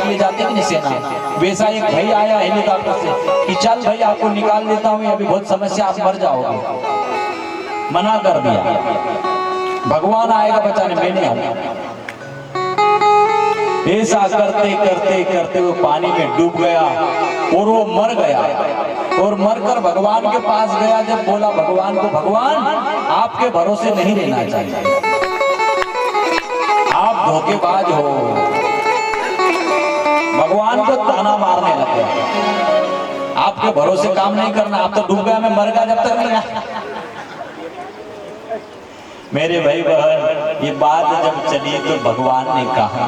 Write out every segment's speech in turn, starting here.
लिए जाते कि नहीं सेना, वैसा एक भाई आया हेलीकॉप्टर से कि चल भाई आपको निकाल देता हूँ, अभी बहुत समस्या, आप मर जाओगे। मना कर दिया, भगवान आएगा बचाने, मैं नहीं आऊंगा। ऐसा करते करते करते वो पानी में डूब गया और वो मर गया। और मरकर भगवान के पास गया, जब बोला भगवान को, भगवान आपके भरोसे नहीं रहना चाहिए, आप धोखेबाज हो। भगवान को ताना मारने लगे, आपके भरोसे काम नहीं करना, आप तो डूब गया, मैं मर गया जब तक नहीं आया। मेरे भाई बहन, ये बात जब चली तो भगवान ने कहा,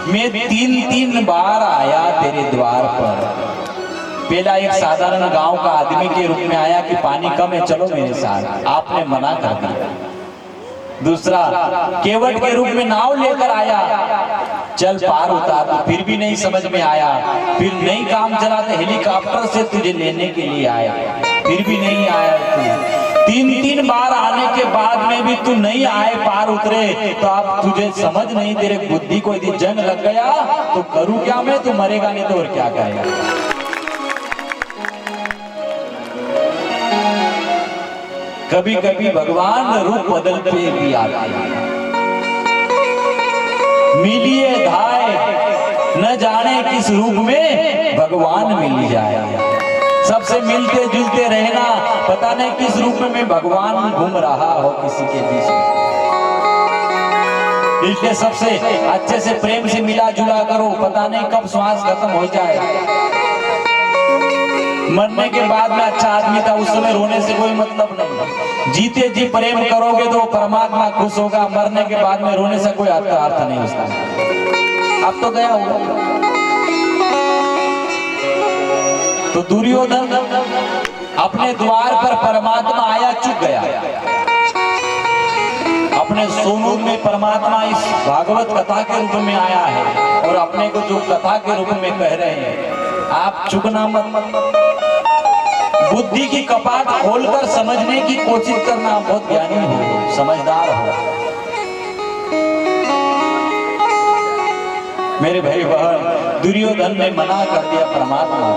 मैं 3 बार आया तेरे द्वार पर। पहला एक साधारण गांव का आदमी के रूप में आया कि पानी कम है, चलो मेरे साथ, आपने मना कर दिया। दूसरा केवट के रूप में नाव लेकर आया, चल पार उतार, तो फिर भी नहीं समझ में आया। फिर नहीं काम चला तो हेलीकॉप्टर से तुझे लेने के लिए आया, फिर भी नहीं आया तू। 3 बार आने के बाद में भी तू नहीं आए, पार उतरे, तो आप तुझे समझ नहीं, तेरे बुद्धि को यदि जंग लग गया तो करूं क्या मैं, तू मरेगा नहीं तो और क्या कहेगा। कभी कभी भगवान रूप बदलते भी आते हैं। मिलिए धाय न जाने किस रूप में भगवान मिल जाए। सबसे मिलते जुलते रहना, पता नहीं किस रूप में भगवान घूम रहा हो किसी के बीच में। इसलिए सबसे अच्छे से प्रेम से मिला जुला करो, पता नहीं कब श्वास खत्म हो जाए। मरने के बाद में अच्छा आदमी था, उस समय रोने से कोई मतलब नहीं। जीते जी प्रेम करोगे तो परमात्मा खुश होगा, मरने के बाद में रोने से कोई अर्थ नहीं उसका। अब तो गया होगा। तो दुर्योधन अपने द्वार पर परमात्मा आया, चुप गया। अपने सोनूर में परमात्मा इस भागवत कथा के रूप में आया है और अपने को जो कथा के रूप में कह रहे हैं, आप चुकना मत। बुद्धि की कपाट खोलकर समझने की कोशिश करना, बहुत ज्ञानी हो, समझदार हो। मेरे भाई बहन, दुर्योधन ने मना कर दिया परमात्मा,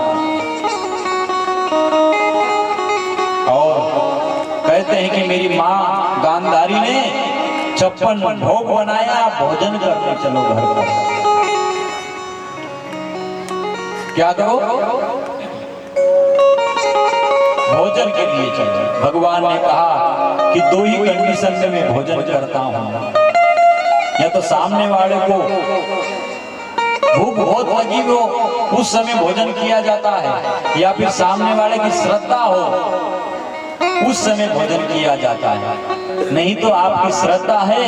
और कहते हैं कि मेरी माँ गांधारी ने 56 भोग बनाया, भोजन करने चलो घर पर। क्या करो? भोजन के लिए चलो। भगवान ने कहा कि 2 ही कंडीशन में मैं भोजन करता हूं, या तो सामने वाले को भूख बहुत लगी हो उस समय भोजन किया जाता है, या फिर सामने वाले की श्रद्धा हो उस समय भोजन किया जाता है। नहीं तो आपकी श्रद्धा है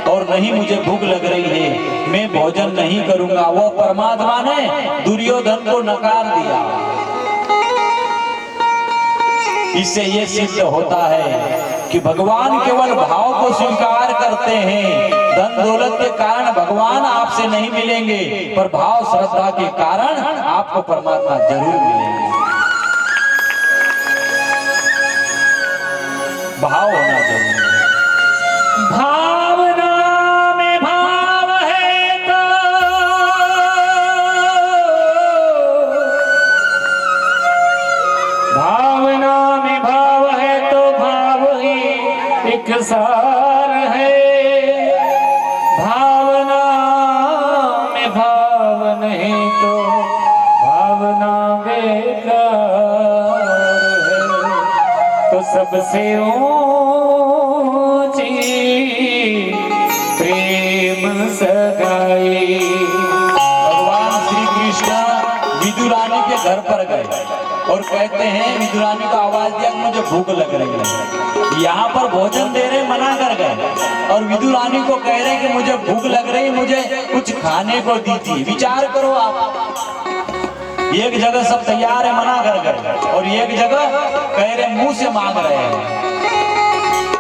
और नहीं मुझे भूख लग रही है, मैं भोजन नहीं करूंगा। वो परमात्मा ने दुर्योधन को नकार दिया। इससे ये सिद्ध होता है कि भगवान केवल भाव को स्वीकार करते हैं। धन दौलत के कारण भगवान आपसे नहीं मिलेंगे, पर भाव श्रद्धा के कारण आपको परमात्मा जरूर मिलेंगे। भाव होना जरूरी है। भावना में भाव है तो भावना में भाव है तो भाव ही एक सार है। भावना में भाव नहीं तो भावना बेकार है। तो सबसे ऊंची प्रेम सगाई। भगवान श्री कृष्ण विदुरानी के घर पर गए और कहते हैं, विदुरानी को आवाज दिया कि मुझे भूख लग रही है। यहाँ पर भोजन दे रहे, मना कर गए, और विदुरानी को कह रहे कि मुझे भूख लग रही, मुझे कुछ खाने को दीजिए। विचार करो आप, एक जगह सब तैयार है, मना कर गए, और एक जगह कह रहे मुंह से मांग रहे हैं।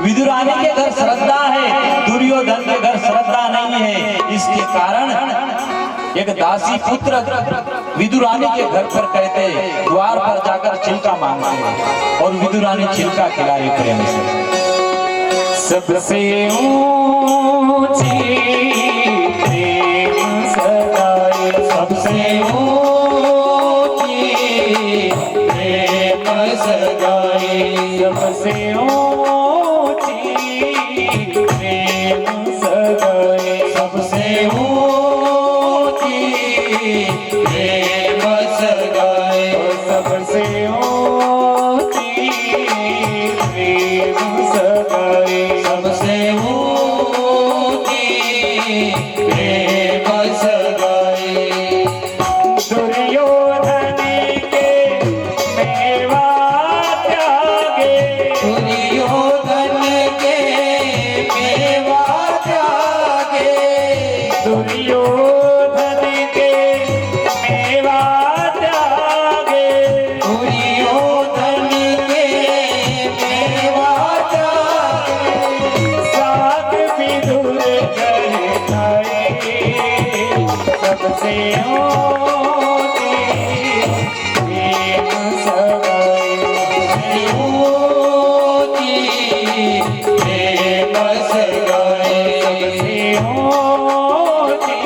विदुरानी के घर श्रद्धा है, दुर्योधन के घर श्रद्धा नहीं है। इसके कारण एक दासी पुत्र विदुरानी के घर पर कहते, द्वार पर जाकर छिलका मांगते, और विदुरानी छिलका खिलाई प्रेम से। सबसे ऊंची प्रेम सबसे ऊंची प्रेम सगाई, सबसे ऊंची प्रेम सगाई, सबसे ऊंची प्रेम सगाई, सबसे ऊंची प्रेम सगाई, सबसे ऊंची प्रेम सगाई। दुर्योधन के मेवा त्यागे, दुर्योधन के मेवा त्यागे, दुर्योधन के मेवा त्यागे, दुर्योधन के मेवा त्यागे, साथ विदुर कर खाए, सबसे ऊंची प्रेम सगाई, ऊंची प्रेम सगाई, सबसे ऊंची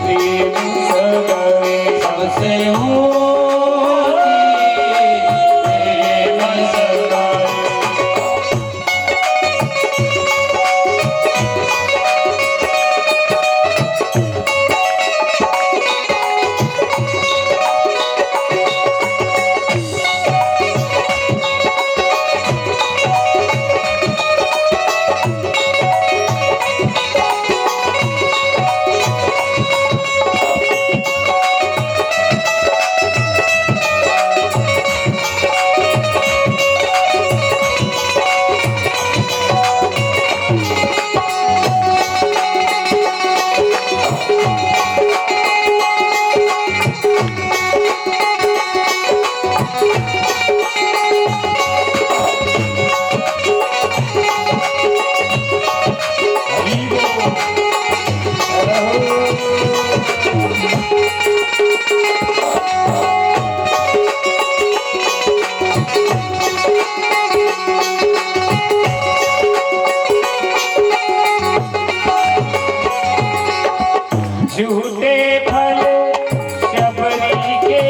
प्रेम सगाई, सबसे ऊंची प्रेम सगाई। झूठे फल शबरी के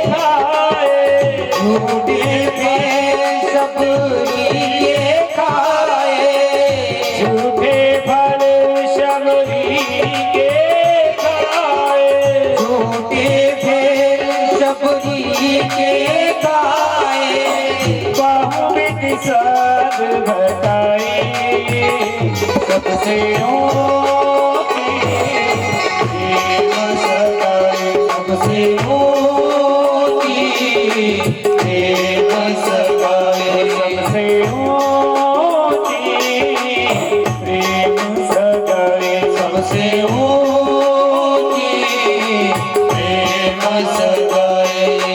खाए, झूठे फल सबरी के खाए, झूठे फल शबरी के खाए, झूठे फल सबरी के खाए, बहुविध साध बताई, सबसे ऊंची प्रेम सगाई, सबसे ऊंची प्रेम सगाई, सबसे ऊंची प्रेम सगाई, सबसे ऊंची प्रेम सगाई।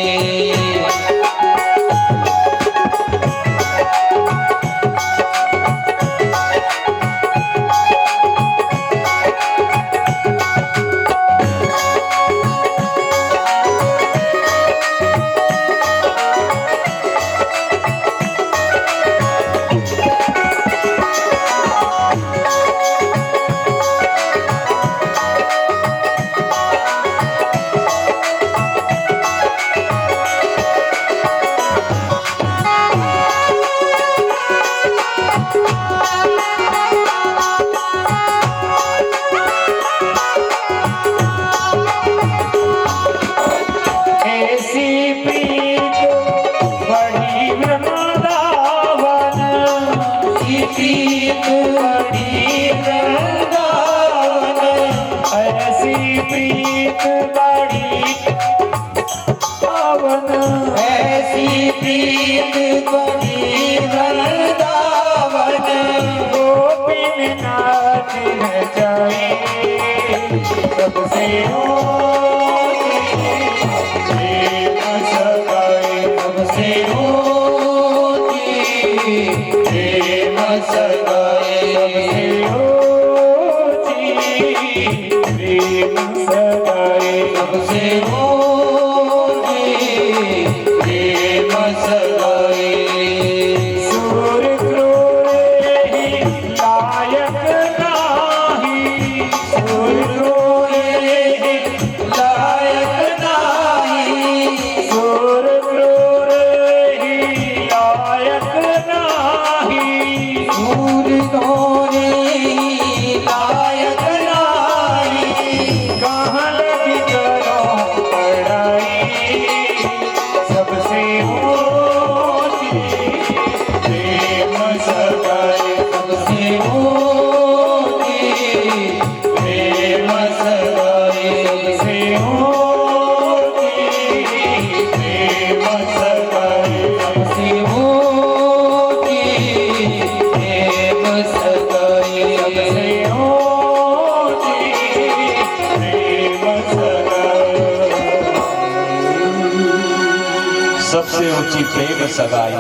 ऐसी प्रीत बड़ी वृंदावन, प्रीत बड़ी वृंदावन, ऐसी प्रीत बड़ी पावन, ऐसी प्रीत बड़ी वृंदावन, गोपिन नाच नचाए, सबसे ऊंची प्रेम सगाई, सबसे ऊंची प्रेम सगाई, प्रेम सगाई, सबसे ऊंची प्रेम सगाई। सूर क्रूर ही लायक नाही, सूर क्रूर ही सबसे ऊंची प्रेम सगाई।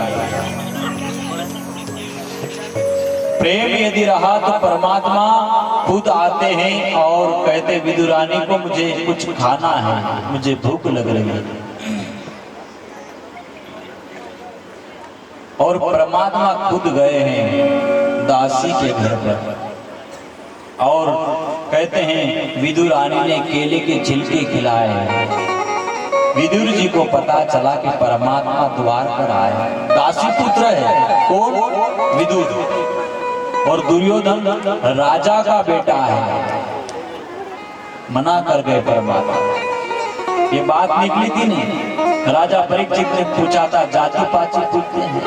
प्रेम यदि रहा तो परमात्मा खुद आते हैं और कहते विदुरानी को मुझे कुछ खाना है, मुझे भूख लग रही है। और परमात्मा खुद गए हैं दासी के घर पर और कहते हैं विदुरानी ने केले के छिलके खिलाए हैं। विदुर जी को पता चला कि परमात्मा द्वार पर आए। दासी पुत्र है कौन? विदुर। और दुर्योधन राजा का बेटा है। मना कर गए परमात्मा। ये बात निकली थी नहीं। राजा परीक्षित ने पूछा था जाति पाची पूछते हैं,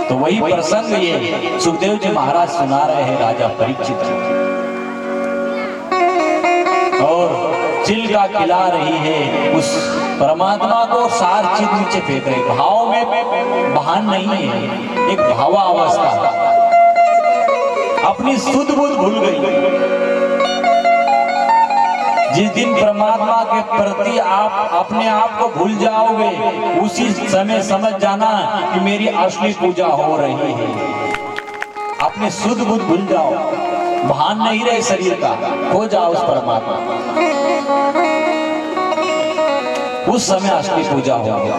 तो वही प्रसंग ये सुखदेव जी महाराज सुना रहे हैं राजा परीक्षित। और चिल्का खिला रही है उस परमात्मा को, सार चीज नीचे फेंक रहे। भाव में भान नहीं है, एक भावावस्था। अपनी सुध बुध भूल गई। जिस दिन परमात्मा के प्रति आप अपने आप को भूल जाओगे, उसी समय समझ जाना कि मेरी असली पूजा हो रही है। अपने सुध बुध भूल जाओ, भान नहीं रहे शरीर का, हो जाओ उस परमात्मा, उस समय असली पूजा होगी।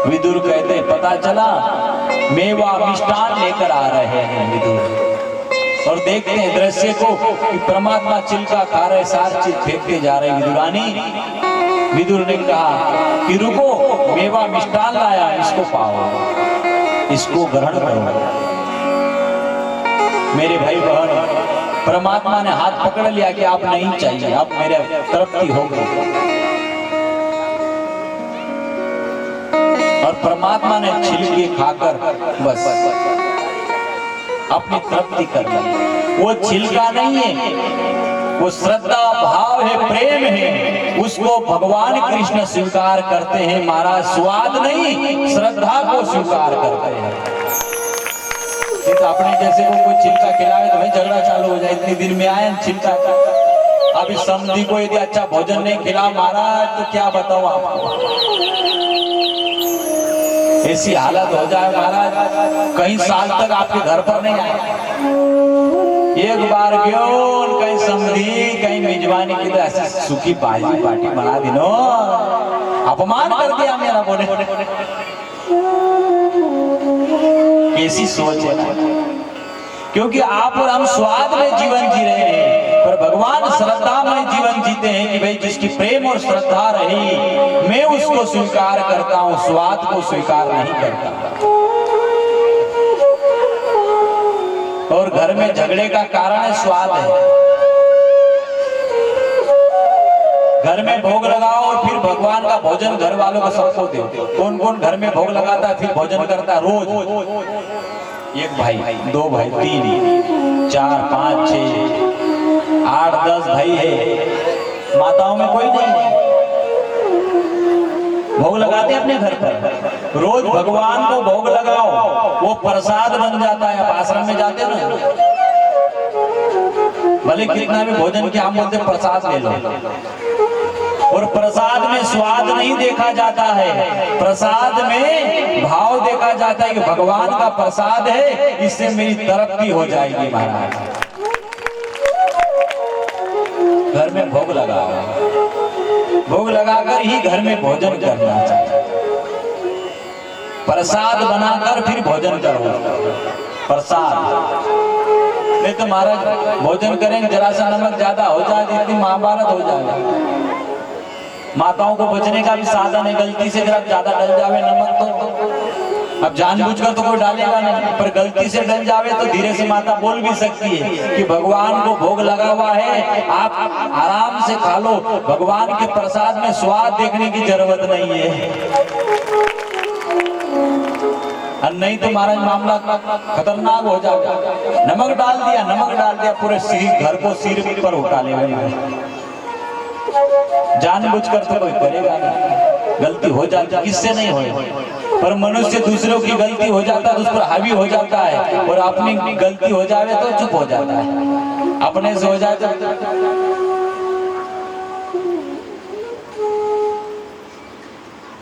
विदुर कहते पता चला मेवा मिष्टान लेकर आ रहे हैं विदुर। और देखते हैं दृश्य को कि परमात्मा चिल्का खा रहे, सार चीज फेंकते जा रहे। विदुरानी, विदुर ने कहा कि रुको, मेवा मिष्टान लाया, इसको पाओ, इसको ग्रहण करो। मेरे भाई बहन, परमात्मा ने हाथ पकड़ लिया कि आप नहीं चाहिए, आप मेरे तृप्ति हो गई। और परमात्मा ने छिलके खाकर बस अपनी तृप्ति कर ली। वो छिलका नहीं है, वो श्रद्धा भाव है, प्रेम है। उसको भगवान कृष्ण स्वीकार करते हैं महाराज, स्वाद नहीं श्रद्धा को स्वीकार करते हैं। तो अपने जैसे को कोई छिलका खिलावे तो भाई झगड़ा चालू हो जाए। इतने दिन में आए छिलका, अभी समधी को यदि अच्छा भोजन नहीं खिला महाराज तो क्या बताऊं आपको, ऐसी हालत हो जाए महाराज, कई साल तक आपके घर पर नहीं आए। एक बार गयो कहीं समधी, कहीं मेजबानी की तो ऐसी सूखी भाजी बाटी बना दी नो, अपमान कर दिया मेरा। बोले कैसी सोच है ना, क्योंकि आप और हम स्वाद में जीवन जी रहे हैं, पर भगवान श्रद्धा में जीवन जीते हैं कि भाई जिसकी प्रेम और श्रद्धा रही, मैं उसको स्वीकार करता हूं, स्वाद को स्वीकार नहीं करता। और घर में झगड़े का कारण है स्वाद है। घर में भोग लगाओ और फिर भगवान का भोजन घर वालों को सबको दो। कौन कौन घर में भोग लगाता है फिर भोजन करता है रोज? एक भाई, दो भाई, 3, 4, 5, 6, 8, 10 भाई है। माताओं में कोई नहीं है, भोग लगाते हैं अपने घर पर। रोज भगवान को भोग लगाओ, वो प्रसाद बन जाता है। आप आश्रम में जाते हो ना, भले कितना भी भोजन किया, हम बोलते प्रसाद ले लो। और प्रसाद में स्वाद नहीं देखा जाता है, प्रसाद में भाव देखा जाता है कि भगवान का प्रसाद है, इससे मेरी तृप्ति हो जाएगी महाराज। घर में भोग लगाओ, भोग लगाकर ही घर में भोजन करना चाहिए। प्रसाद बनाकर फिर भोजन करो, प्रसाद नहीं तो महाराज भोजन करेंगे जरा सा नमक ज्यादा हो जाए, इतनी महाभारत हो जाएगा। माताओं को बचने का भी साधन है, गलती से जरा ज्यादा डल जावे नमक तो अब जानबूझकर तो कोई डालेगा नहीं, पर गलती से डल जावे तो धीरे से माता बोल भी सकती है कि भगवान को भोग लगा हुआ है, आप आराम से खा लो, भगवान के प्रसाद में स्वाद देखने की जरूरत नहीं है। नहीं तो महाराज मामला खतरनाक हो जाएगा। नमक डाल दिया, पूरे सिर घर को सिर पर उठा ले। जानबूझकर तो कोई करेगा नहीं, गलती हो जाती किससे नहीं हो, पर मनुष्य दूसरों की गलती हो जाता है उस पर हावी हो जाता है, और अपनी गलती हो जाए तो चुप हो जाता है, अपने से हो जाए तो।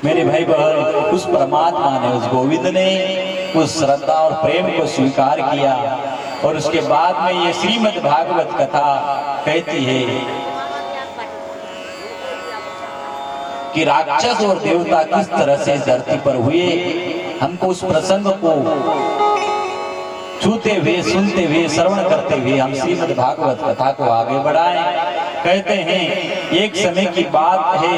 मेरे भाई बहन, उस परमात्मा ने, उस गोविंद ने उस श्रद्धा और प्रेम को स्वीकार किया। और उसके बाद में ये श्रीमद् भागवत कथा कहती है कि राक्षस और देवता किस तरह से इस धरती पर हुए। हमको उस प्रसंग को छूते हुए, सुनते हुए, श्रवण करते हुए हम श्रीमद् भागवत कथा को आगे बढ़ाएं। कहते हैं एक समय की बात है,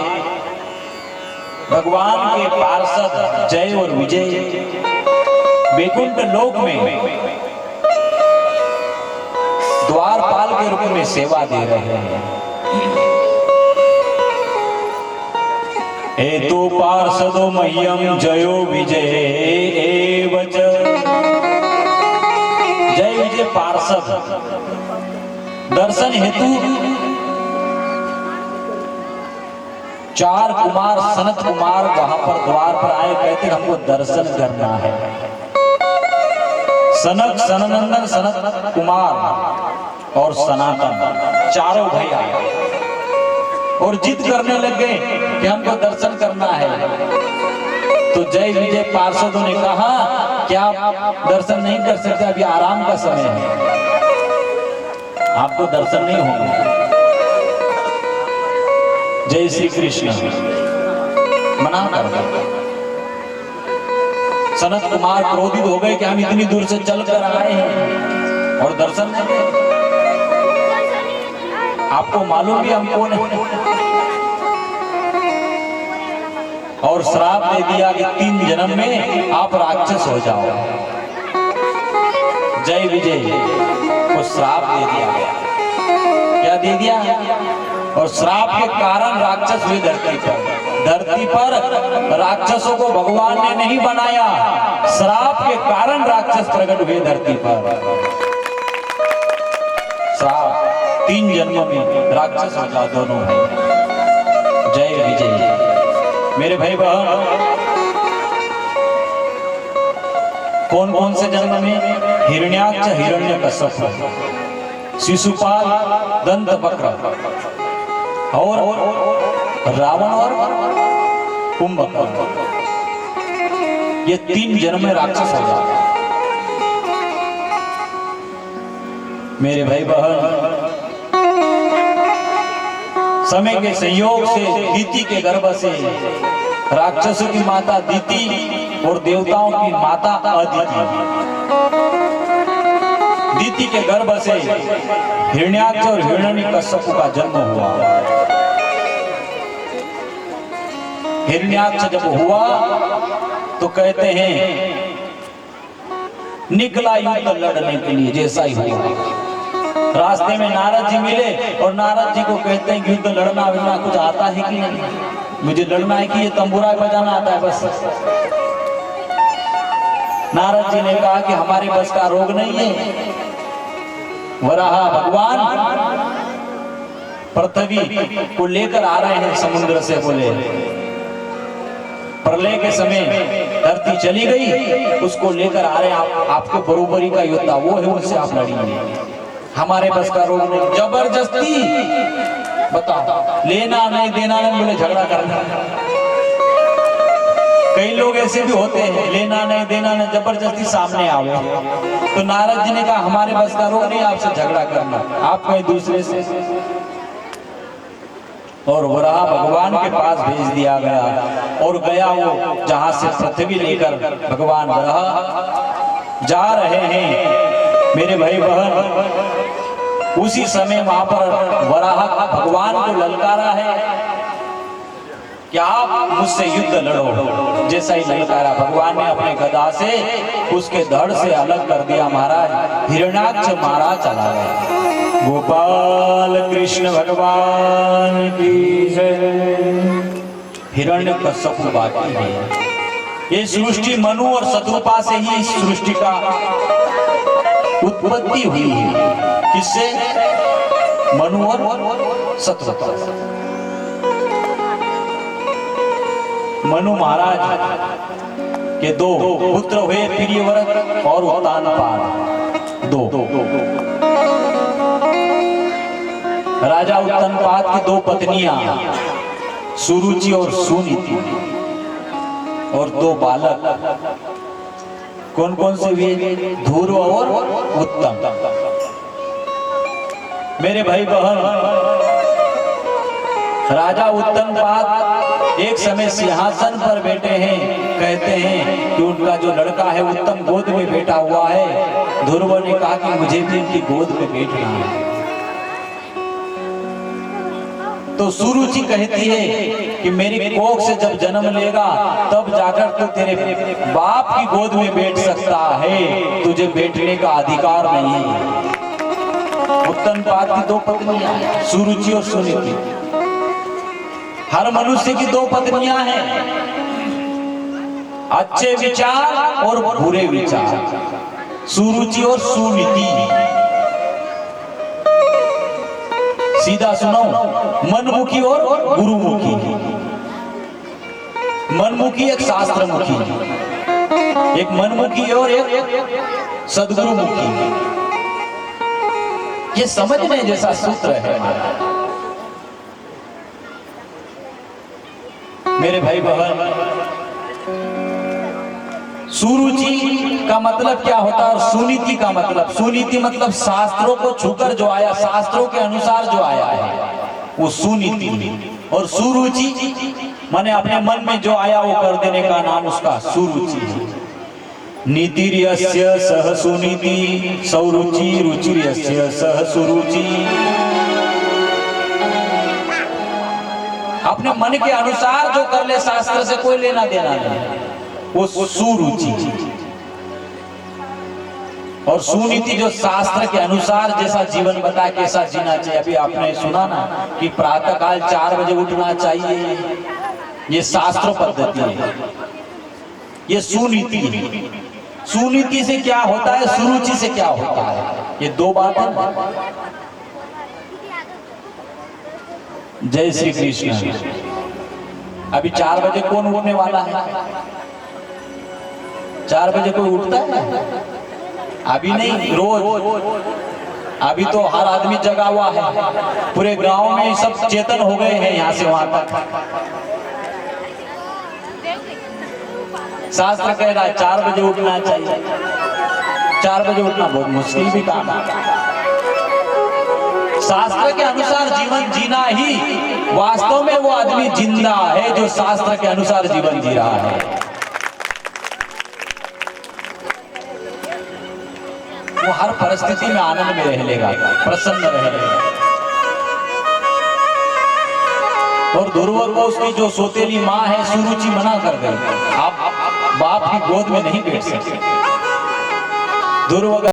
भगवान के पार्षद जय और विजय वैकुंठ लोक में द्वारपाल के रूप में सेवा दे रहे हैं। हेतु पार्षदो मह्यम जयो विजय एवच। जय विजय पार्षद दर्शन हेतु चार कुमार, सनत कुमार वहां पर द्वार पर आए। कहते हमको दर्शन करना है। सनक, सननंदन, सनत कुमार और सनातन चारों भाई आए और जिद करने लगे कि हमको दर्शन करना है। तो जय विजय पार्षदों ने कहा क्या आप दर्शन नहीं कर सकते, अभी आराम का समय है, आपको दर्शन नहीं होंगे। जय श्री कृष्ण मना कर दो। सनत कुमार क्रोधित हो गए कि हम इतनी दूर से चलकर आए हैं और दर्शन नहीं। आपको मालूम भी हम कौन है। और श्राप दे दिया कि 3 जन्म में आप राक्षस हो जाओ। जय विजय को श्राप दे दिया गया। क्या दे दिया? और श्राप के कारण राक्षस हुए धरती पर। धरती पर राक्षसों को भगवान ने नहीं बनाया, श्राप के कारण राक्षस प्रकट हुए धरती पर। श्राप 3 जन्म में राक्षस हो जाओ दोनों है। जय विजय मेरे भाई बहन, कौन कौन से जन्म में? हिरण्याक्ष, हिरण्यकश्यप, शिशुपाल, दंतवक्र और रावण और कुंभकर्ण। ये 3 जन्म में राक्षस हो जाते। मेरे भाई बहन, समय के संयोग से दीति के गर्भ से राक्षसों की माता दीति और देवताओं की माता अदिति। दीति के गर्भ से हिरण्याक्ष और हिरण्यकश्यप का जन्म हुआ। हिरण्याक्ष जब हुआ तो कहते हैं निकला युद्ध लड़ने के लिए, जैसा ही हुआ। रास्ते में नारद जी मिले और नारद जी को कहते हैं युद्ध लड़ना विड़ना कुछ आता है कि नहीं? मुझे लड़ना है कि ये तंबूरा बजाना आता है बस। नारद जी ने कहा कि हमारे बस का रोग नहीं है। वराह भगवान पृथ्वी को लेकर आ रहे हैं समुद्र से। बोले प्रलय के समय धरती चली गई, उसको लेकर आ रहे हैं। आपके बरोबरी का योद्धा वो है, उनसे आप लड़िए। हमारे बस का रोग नहीं। जबरदस्ती बताओ, लेना नहीं देना नहीं, बोले झगड़ा करना। कई लोग ऐसे भी होते हैं, लेना नहीं देना नहीं, जबरदस्ती सामने आवे। तो नारद जी ने कहा हमारे बस का रोग नहीं आपसे झगड़ा करना, आप कहीं दूसरे से। और वराह भगवान के पास भेज दिया गया और गया वो जहां से पृथ्वी लेकर भगवान वराह जा रहे हैं। मेरे भाई बहन, उसी समय वहां पर वराह भगवान को ललकारा है कि आप मुझसे युद्ध लड़ो। जैसा ही ललकारा, भगवान ने अपने गदा से उसके धड़ से अलग कर दिया। महाराज हिरण्याक्ष मारा चला गया। गोपाल कृष्ण भगवान की जय। हिरण्यकश्यप बाकी है। ये सृष्टि मनु और शत्रुपा से ही इस सृष्टि का उत्पत्ति हुई है। किससे? मनु और शत्रुपा। मनु महाराज के 2 पुत्र हुए, प्रियव्रत और उत्तानपाद। 2 राजा उत्तानपाद की 2 पत्नियां, सुरुचि और सुनीति। और दो बालक। कौन कौन से वे? ध्रुव और उत्तम। मेरे भाई बहन, राजा उत्तमपाद एक समय सिंहासन पर बैठे हैं। कहते हैं कि उनका जो लड़का है उत्तम गोद में बैठा हुआ है। ध्रुव ने कहा कि मुझे भी उनकी गोद में बैठना है। तो सुरुचि कहती है कि मेरी कोख से जब जन्म लेगा तब जाकर तू तेरे बाप की गोद में बैठ सकता है, तुझे बैठने का अधिकार नहीं है। उत्तमपाद की दो पत्नियां हैं, सुरुचि और सुनीति। हर मनुष्य की दो पत्नियां हैं, अच्छे विचार और बुरे विचार, सुरुचि और सुनीति। सीधा सुनो, मनमुखी और गुरुमुखी। मनमुखी एक शास्त्रमुखी, एक मनमुखी और एक सदगुरुमुखी। ये समझने जैसा सूत्र है मेरे भाई बहन। सुरुचि का मतलब क्या होता है और सुनीति का मतलब? सुनीति मतलब शास्त्रों को छूकर जो आया, शास्त्रों के अनुसार जो आया है वो सुनीति। और सुरुचि माने अपने मन में जो आया वो कर देने का नाम उसका सुरुचि। नीतिर्यस्य सह सुनीति सौरुचि रुचिर्यस्य सह सुरुचि। अपने मन के अनुसार जो कर ले, शास्त्र से कोई लेना देना नहीं, वो सुरुचि। और सुनीति जो शास्त्र के अनुसार जैसा जीवन बताए कैसा जीना चाहिए। अभी आपने सुना ना कि प्रातः काल 4 बजे उठना चाहिए, ये शास्त्र पद्धति है, ये सुनीति है। सुनीति से क्या होता है, सुरुचि से क्या होता है, ये दो बातें। जय श्री कृष्ण। अभी 4 बजे कौन उठने वाला है? 4 बजे कोई उठता है? अभी नहीं, रोज। अभी तो हर आदमी जगा हुआ है, पूरे गांव में सब चेतन हो गए हैं यहाँ से वहां तक। शास्त्र कह रहा है 4 बजे उठना चाहिए। 4 बजे उठना बहुत मुश्किल भी काम है। शास्त्र के अनुसार जीवन जीना ही वास्तव में वो आदमी जिंदा है जो शास्त्र के अनुसार जीवन जी रहा है। वो हर परिस्थिति में आनंद में रह लेगा, प्रसन्न रह लेगा। और ध्रुव को उसकी जो सौतेली माँ है सुरुचि मना कर गई, आप बाप की गोद में नहीं बैठ सकते। ध्रुव